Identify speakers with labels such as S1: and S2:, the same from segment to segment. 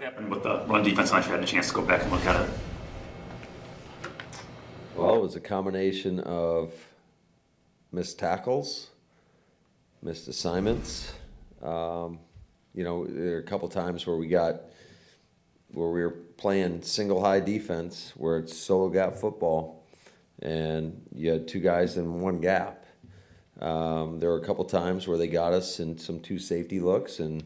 S1: happened with the run defense? I had a chance to go back and look at it.
S2: Well, it was a combination of missed tackles, missed assignments. There are a couple times where we were playing single high defense where it's solo gap football, and you had two guys in one gap. There were a couple times where they got us in some two safety looks, and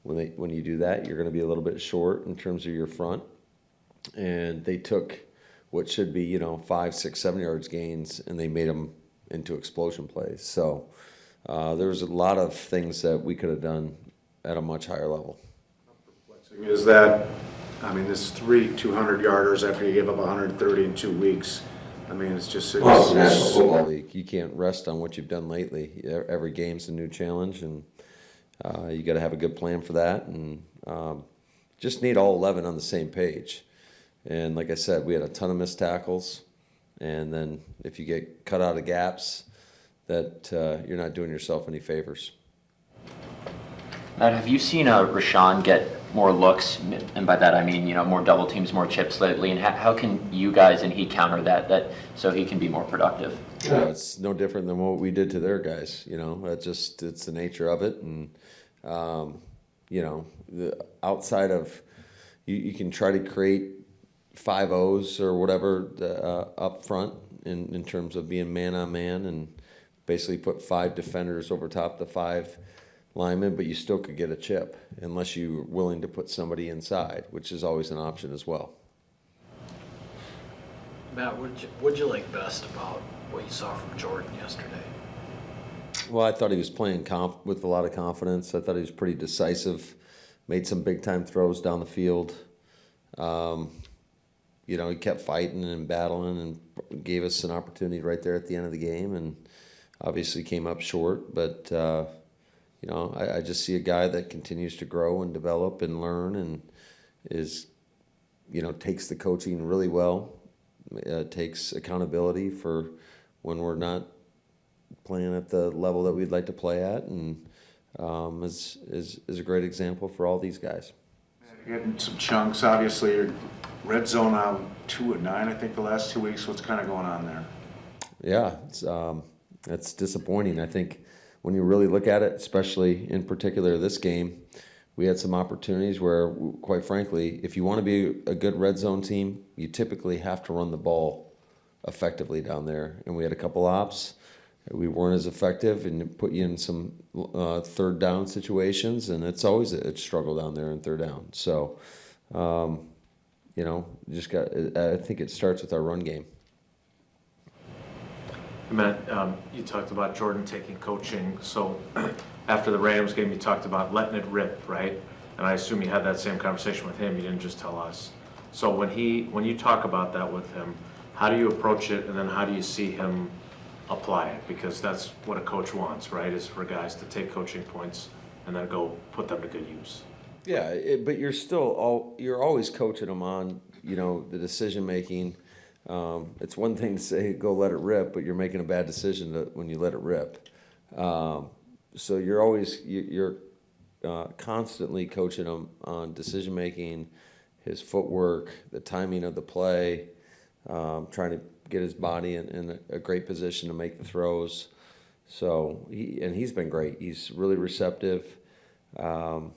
S2: when you do that, you're going to be a little bit short in terms of your front. And they took what should be 5, 6, 7 yards gains, and they made them into explosion plays. So there was a lot of things that we could have done at a much higher level.
S3: How perplexing is that? I mean, this is 3 200-yarders after you give up 130 in 2 weeks. I mean, it's just...
S2: Well, it's the National Football League. You can't rest on what you've done lately. Every game's a new challenge, and you got to have a good plan for that, and just need all 11 on the same page. And like I said, we had a ton of missed tackles, and then if you get cut out of gaps, that you're not doing yourself any favors.
S4: Matt, have you seen Rashawn get more looks, and by that I mean more double teams, more chips lately, and how can you guys and he counter that so he can be more productive?
S2: Yeah, it's no different than what we did to their guys. It's the nature of it, and the outside of you can try to create 5-0s or whatever up front in terms of being man on man, and basically put 5 defenders over top the 5 linemen, but you still could get a chip unless you're willing to put somebody inside, which is always an option as well.
S5: Matt, what'd you like best about what you saw from Jordan yesterday?
S2: Well, I thought he was playing with a lot of confidence. I thought he was pretty decisive, made some big-time throws down the field. He kept fighting and battling and gave us an opportunity right there at the end of the game, and obviously came up short. But, I just see a guy that continues to grow and develop and learn, and takes the coaching really well, takes accountability for when we're not playing at the level that we'd like to play at, and is a great example for all these guys.
S3: You're getting some chunks. Obviously, you're red zone out 2 of 9, I think, the last 2 weeks. What's kind of going on there?
S2: Yeah, it's disappointing. I think when you really look at it, especially in particular this game, we had some opportunities where, quite frankly, if you want to be a good red zone team, you typically have to run the ball effectively down there. And we had a couple ops. We weren't as effective, and put you in some third down situations, and it's always a struggle down there in third down. So, I think it starts with our run game.
S6: Matt, you talked about Jordan taking coaching. So after the Rams game, you talked about letting it rip, right? And I assume you had that same conversation with him. You didn't just tell us. So when you talk about that with him, how do you approach it, and then how do you see him apply it? Because that's what a coach wants, right? Is for guys to take coaching points and then go put them to good use.
S2: Yeah, but you're always coaching them on the decision making. It's one thing to say go let it rip, but you're making a bad decision when you let it rip. So you're constantly coaching him on decision making, his footwork, the timing of the play, trying to get his body in a great position to make the throws. So he's been great. He's really receptive, and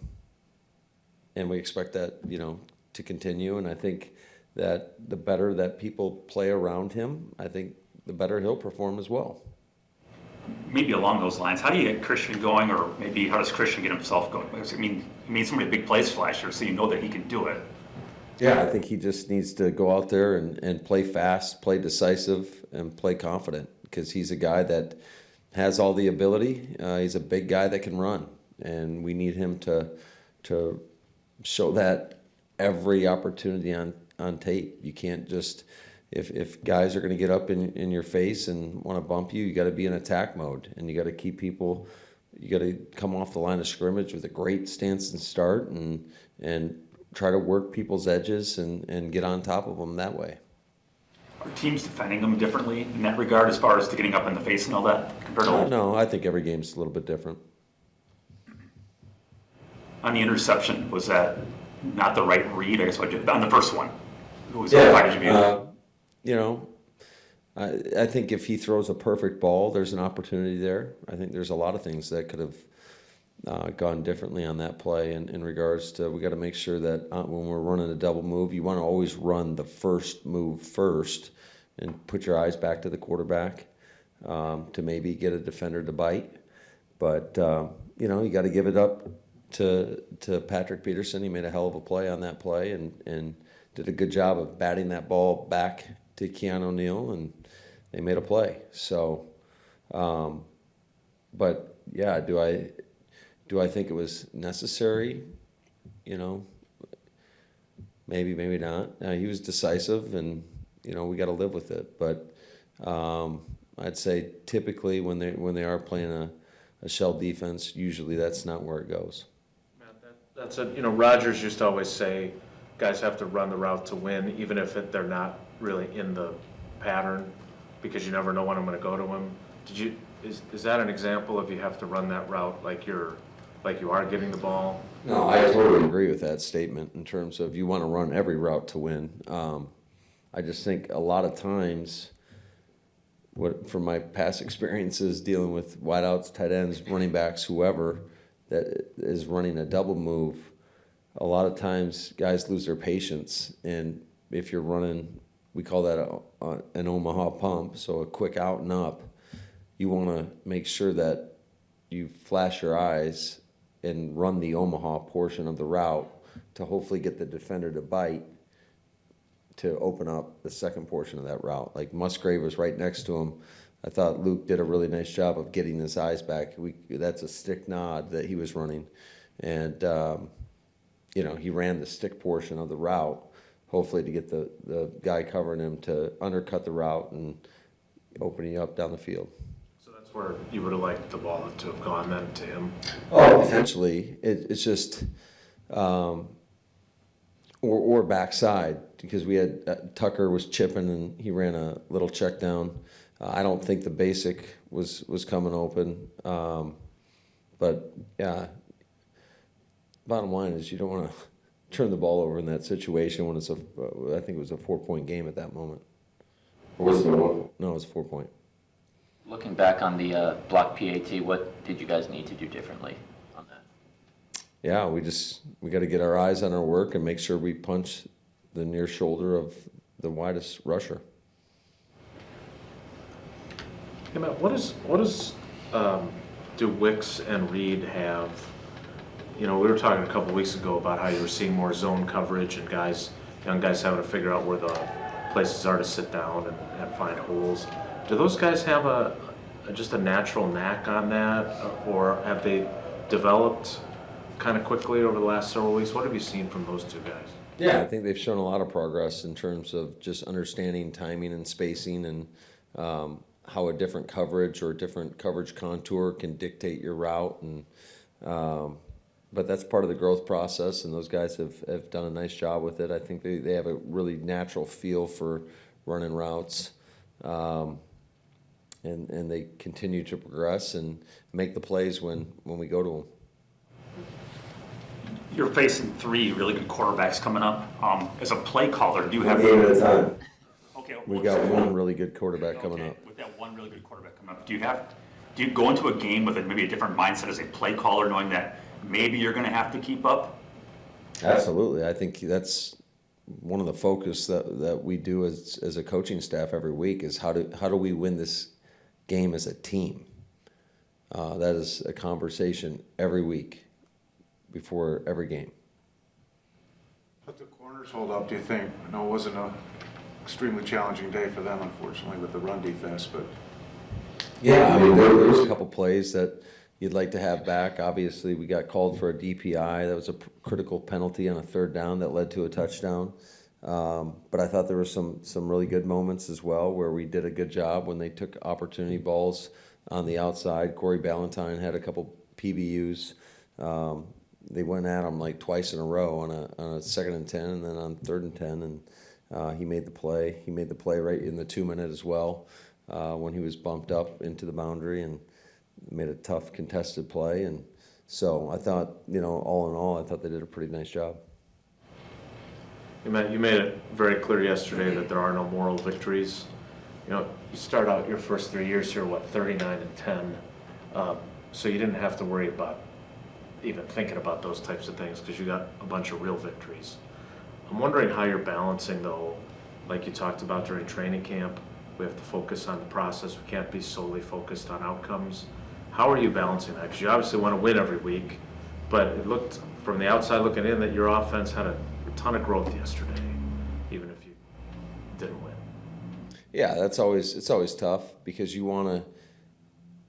S2: we expect that to continue. And I think that the better that people play around him, I think the better he'll perform as well.
S1: Maybe along those lines, how do you get Christian going, or maybe how does Christian get himself going? Because, he made so many big plays last year, so you know that he can do it.
S2: Yeah, I think he just needs to go out there and play fast, play decisive, and play confident, because he's a guy that has all the ability. He's a big guy that can run, and we need him to show that every opportunity on tape. You can't just, if guys are going to get up in your face and want to bump you, you got to be in attack mode, and you got to keep people. You got to come off the line of scrimmage with a great stance and start, and try to work people's edges and get on top of them that way.
S1: Are teams defending them differently in that regard, as far as to getting up in the face and all that, compared to?
S2: No, I think every game's a little bit different.
S1: On the interception, was that not the right read, I guess, on the first one? How did you view it?
S2: You know, I think if he throws a perfect ball, there's an opportunity there. I think there's a lot of things that could have gone differently on that play in regards to we got to make sure that when we're running a double move, you want to always run the first move first and put your eyes back to the quarterback to maybe get a defender to bite. But, you know, you got to give it up to Patrick Peterson. He made a hell of a play on that play and did a good job of batting that ball back to Keanu O'Neal, and they made a play. So, but yeah, do I think it was necessary? You know, maybe not. He was decisive, and you know we got to live with it. But I'd say typically when they are playing a shell defense, usually that's not where it goes.
S6: That's a, you know, Rodgers used to always say, guys have to run the route to win, even if they're not really in the pattern, because you never know when I'm going to go to him. Is that an example of you have to run that route like you are getting the ball?
S2: No, I totally agree with that statement in terms of you want to run every route to win. I just think a lot of times, from my past experiences dealing with wideouts, tight ends, running backs, whoever that is running a double move, a lot of times guys lose their patience. And if you're running, we call that an Omaha pump, so a quick out and up, you want to make sure that you flash your eyes and run the Omaha portion of the route to hopefully get the defender to bite to open up the second portion of that route. Like Musgrave was right next to him. I thought Luke did a really nice job of getting his eyes back. That's a stick nod that he was running. And, you know, he ran the stick portion of the route, hopefully to get the guy covering him to undercut the route and opening up down the field.
S6: So that's where you would have liked the ball to have gone then to him?
S2: Oh, potentially. It's just, or backside, because we had Tucker was chipping and he ran a little check down. I don't think the basic was coming open. But yeah, bottom line is you don't want to turn the ball over in that situation when it's I think it was a 4-point game at that moment. Or was it a 1? No, it was a 4-point.
S4: Looking back on the block PAT, what did you guys need to do differently on that?
S2: Yeah, we got to get our eyes on our work and make sure we punch the near shoulder of the widest rusher.
S6: Hey Matt, what do Wicks and Reed have? You know, we were talking a couple of weeks ago about how you were seeing more zone coverage and young guys having to figure out where the places are to sit down and find holes. Do those guys have just a natural knack on that, or have they developed kind of quickly over the last several weeks? What have you seen from those two guys?
S2: Yeah, I think they've shown a lot of progress in terms of just understanding timing and spacing and how a different coverage or a different coverage contour can dictate your route. And but that's part of the growth process, and those guys have done a nice job with it. I think they have a really natural feel for running routes. And they continue to progress and make the plays when we go to them.
S1: You're facing 3 really good quarterbacks coming up. As a play caller, do you have...
S2: Game at a time.
S1: Okay.
S2: We got one really good quarterback coming
S1: Okay,
S2: up.
S1: with that one really good quarterback coming up, do you go into a game with maybe a different mindset as a play caller, knowing that maybe you're going to have to keep up?
S2: Absolutely. I think that's one of the focus that we do as a coaching staff every week is how do we win this game as a team. That is a conversation every week before every game.
S3: But the corners hold up, do you think? I know it wasn't an extremely challenging day for them, unfortunately, with the run defense, but...
S2: Yeah, I mean, there was a couple plays that you'd like to have back. Obviously, we got called for a DPI. That was a critical penalty on a 3rd down that led to a touchdown. But I thought there were some really good moments as well where we did a good job when they took opportunity balls on the outside. Corey Ballantyne had a couple PBUs. They went at him like twice in a row on a 2nd and 10 and then on 3rd and 10, and he made the play. He made the play right in the 2-minute as well when he was bumped up into the boundary and made a tough contested play. And so I thought, all in all, I thought they did a pretty nice job.
S6: You made it very clear yesterday that there are no moral victories. You start out your first 3 years here, 39-10. So you didn't have to worry about even thinking about those types of things because you got a bunch of real victories. I'm wondering how you're balancing though, like you talked about during training camp, we have to focus on the process. We can't be solely focused on outcomes. How are you balancing that? Because you obviously want to win every week, but it looked from the outside looking in that your offense had a ton of growth yesterday, even if you didn't win.
S2: Yeah, it's always tough because you want to,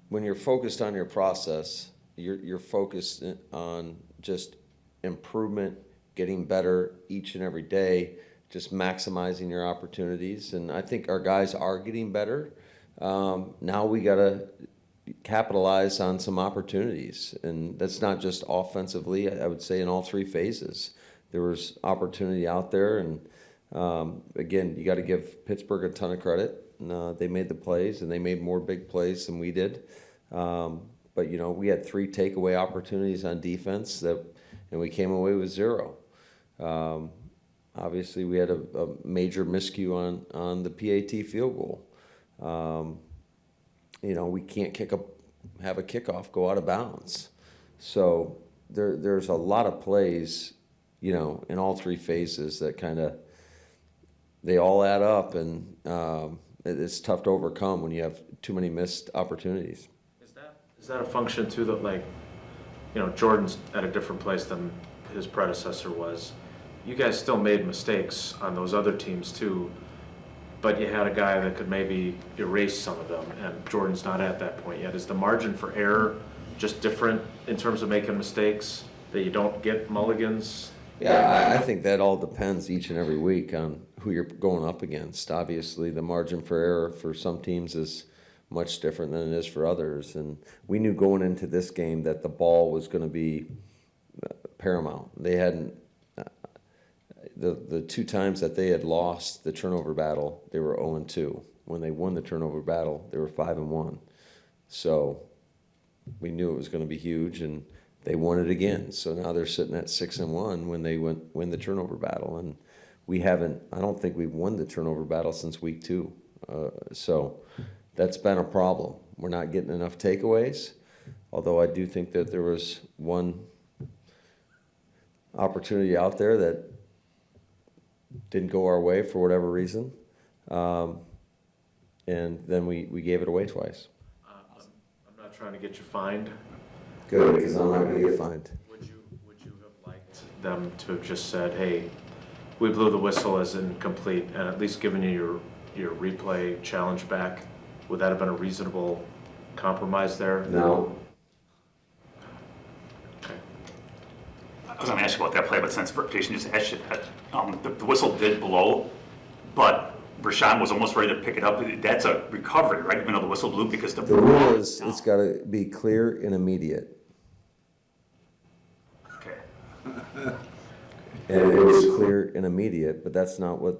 S2: when you're focused on your process, you're focused on just improvement, getting better each and every day, just maximizing your opportunities. And I think our guys are getting better. Now we got to capitalize on some opportunities. And that's not just offensively, I would say in all three phases. There was opportunity out there. And again, you got to give Pittsburgh a ton of credit. They made the plays, and they made more big plays than we did. But, we had 3 takeaway opportunities on defense, and we came away with 0. Obviously, we had a major miscue on the PAT field goal. We can't have a kickoff go out of bounds. So there's a lot of plays, in all 3 phases that kind of, they all add up, and it's tough to overcome when you have too many missed opportunities.
S6: Is that a function too that Jordan's at a different place than his predecessor was? You guys still made mistakes on those other teams too, but you had a guy that could maybe erase some of them, and Jordan's not at that point yet. Is the margin for error just different in terms of making mistakes, that you don't get mulligans?
S2: Yeah, I think that all depends each and every week on who you're going up against. Obviously, the margin for error for some teams is much different than it is for others. And we knew going into this game that the ball was going to be paramount. They hadn't, the 2 times that they had lost the turnover battle, they were 0-2. When they won the turnover battle, they were 5-1. So we knew it was going to be huge, and they won it again. So now they're sitting at 6-1 when they win the turnover battle. And I don't think we've won the turnover battle since week 2. So that's been a problem. We're not getting enough takeaways, although I do think that there was one opportunity out there that didn't go our way for whatever reason, and then we gave it away twice.
S6: I'm not trying to get you fined.
S2: Good, because I'm not going to get fined.
S6: Would you have liked them to have just said, hey, we blew the whistle as incomplete, and at least given you your replay challenge back? Would that have been a reasonable compromise there?
S2: No.
S6: Okay.
S1: I was going to ask you about that play, but since Jason just asked you that, the whistle did blow, but Rashawn was almost ready to pick it up. That's a recovery, right? Even though the whistle blew because
S2: The rule is it's got to be clear and immediate.
S1: Okay.
S2: And it was clear and immediate, but that's not what,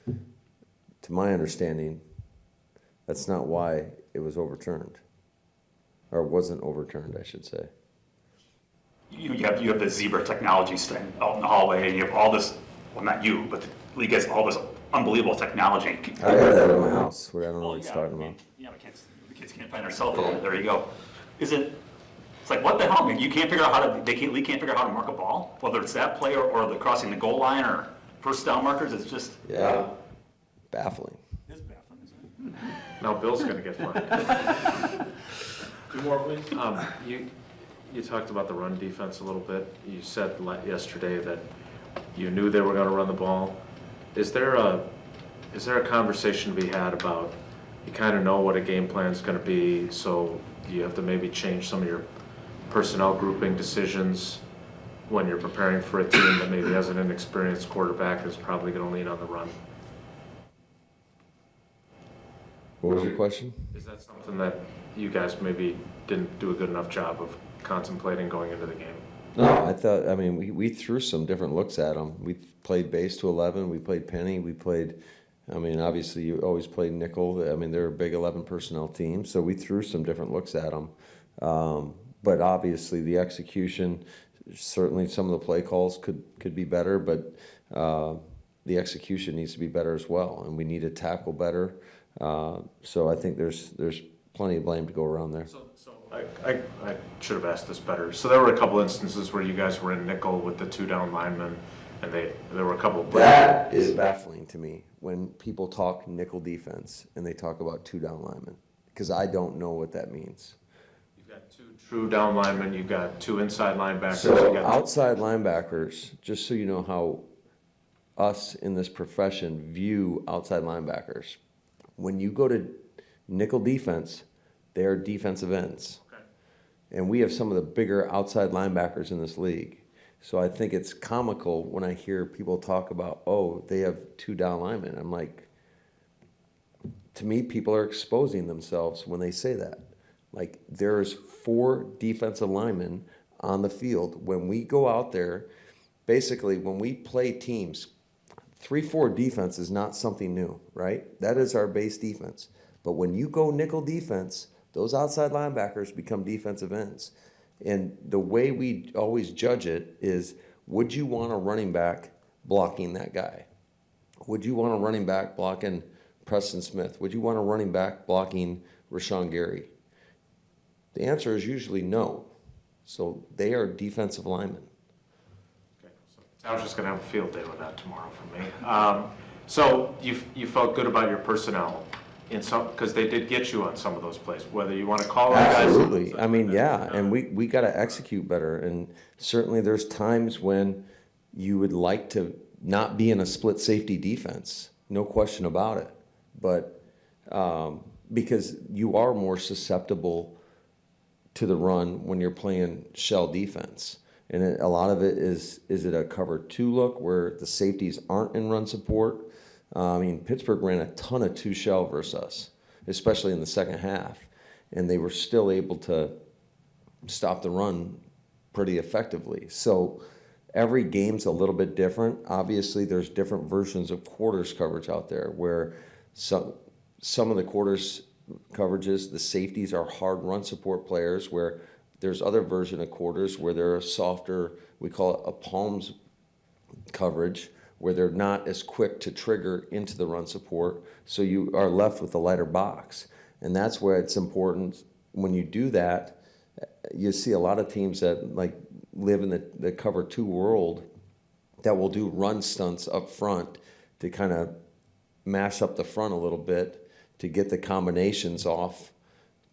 S2: to my understanding, that's not why it was overturned. Or wasn't overturned, I should say.
S1: You have the zebra technology thing out in the hallway, and you have all this, well, not you, but the league has all this unbelievable technology.
S2: I got that in my house, where I don't know what he's talking about.
S1: Yeah, the kids can't find their cell phone. There you go. It's like, what the hell? I mean, you can't figure out league can't figure out how to mark a ball, whether it's that play or the crossing the goal line or first down markers. It's just
S2: Baffling.
S1: It is baffling, isn't it?
S6: Now Bill's going to get fined. 2 more, please. You talked about the run defense a little bit. You said yesterday that you knew they were going to run the ball. Is there a conversation to be had about, you kind of know what a game plan is going to be, so you have to maybe change some of your personnel grouping decisions when you're preparing for a team that maybe has an inexperienced quarterback and is probably going to lean on the run?
S2: What was your question?
S6: Is that something that you guys maybe didn't do a good enough job of contemplating going into the game?
S2: No, we threw some different looks at them. We played base to 11. We played penny. We played, obviously you always play nickel. They're a big 11 personnel team. So we threw some different looks at them. But obviously the execution, certainly some of the play calls could be better. But the execution needs to be better as well, and we need to tackle better. So I think there's plenty of blame to go around there.
S6: So I should have asked this better. So there were a couple instances where you guys were in nickel with the 2 down linemen, and there were a couple of
S2: That is baffling to me when people talk nickel defense and they talk about 2 down linemen, because I don't know what that means.
S6: You've got 2 true down linemen, you've got 2 inside linebackers.
S2: So
S6: you got
S2: outside linebackers, just so you know how us in this profession view outside linebackers, when you go to nickel defense, they are defensive ends.
S6: Okay.
S2: And we have some of the bigger outside linebackers in this league. So I think it's comical when I hear people talk about, oh, they have 2 down linemen. I'm like, to me, people are exposing themselves when they say that. Like, there's 4 defensive linemen on the field. When we go out there, basically, when we play teams, 3-4 defense is not something new, right? That is our base defense. But when you go nickel defense, those outside linebackers become defensive ends. And the way we always judge it is, would you want a running back blocking that guy? Would you want a running back blocking Preston Smith? Would you want a running back blocking Rashawn Gary? The answer is usually no. So they are defensive linemen.
S6: Okay, so I was just going to have a field day with that tomorrow for me. So you felt good about your personnel in some, because they did get you on some of those plays, whether you want to call them guys.
S2: Absolutely. I mean, yeah, and we got to execute better. And certainly there's times when you would like to not be in a split safety defense, no question about it. But because you are more susceptible to the run when you're playing shell defense. And a lot of it is it a cover 2 look where the safeties aren't in run support? I mean, Pittsburgh ran a ton of 2 shell versus us, especially in the second half, and they were still able to stop the run pretty effectively. So every game's a little bit different. Obviously, there's different versions of quarters coverage out there where some of the quarters coverages, the safeties are hard run support players, where there's other version of quarters where they're a softer, we call it a palms coverage, where they're not as quick to trigger into the run support, so you are left with a lighter box. And that's where it's important when you do that. You see a lot of teams that like live in the cover 2 world that will do run stunts up front to kind of mash up the front a little bit to get the combinations off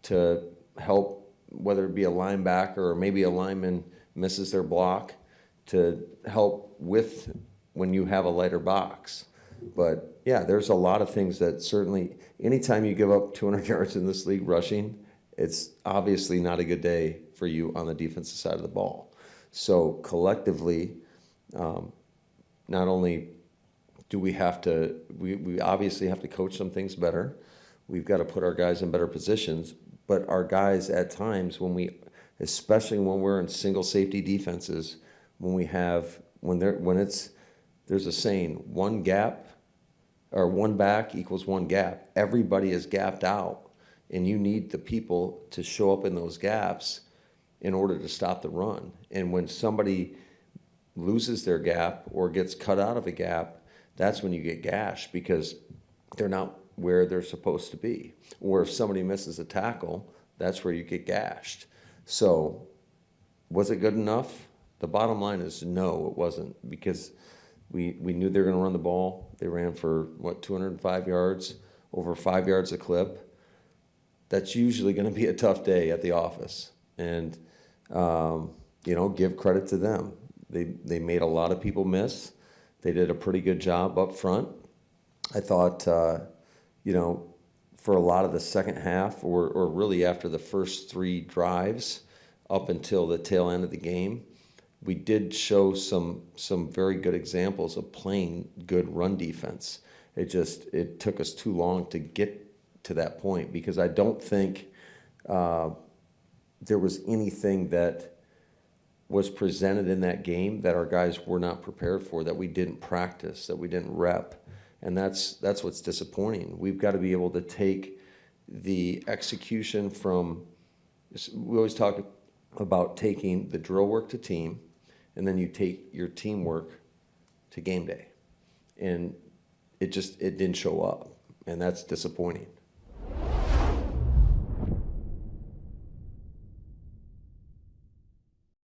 S2: to help, whether it be a linebacker or maybe a lineman misses their block, to help with when you have a lighter box. But yeah, there's a lot of things that certainly, anytime you give up 200 yards in this league rushing, it's obviously not a good day for you on the defensive side of the ball. So collectively, not only do we have to, we obviously have to coach some things better. We've got to put our guys in better positions, but our guys at times especially when we're in single safety defenses, there's a saying, one gap or one back equals one gap. Everybody is gapped out, and you need the people to show up in those gaps in order to stop the run. And when somebody loses their gap or gets cut out of a gap, that's when you get gashed because they're not where they're supposed to be. Or if somebody misses a tackle, that's where you get gashed. So was it good enough? The bottom line is no, it wasn't, because we knew they were going to run the ball. They ran for, 205 yards, over 5 yards a clip. That's usually going to be a tough day at the office. And, give credit to them. They made a lot of people miss. They did a pretty good job up front. I thought, for a lot of the second half, or really after the first 3 drives up until the tail end of the game, we did show some very good examples of playing good run defense. It took us too long to get to that point, because I don't think there was anything that was presented in that game that our guys were not prepared for, that we didn't practice, that we didn't rep. And that's what's disappointing. We've got to be able to take the execution from, we always talk about taking the drill work to team, and then you take your teamwork to game day. and it didn't show up, and that's disappointing.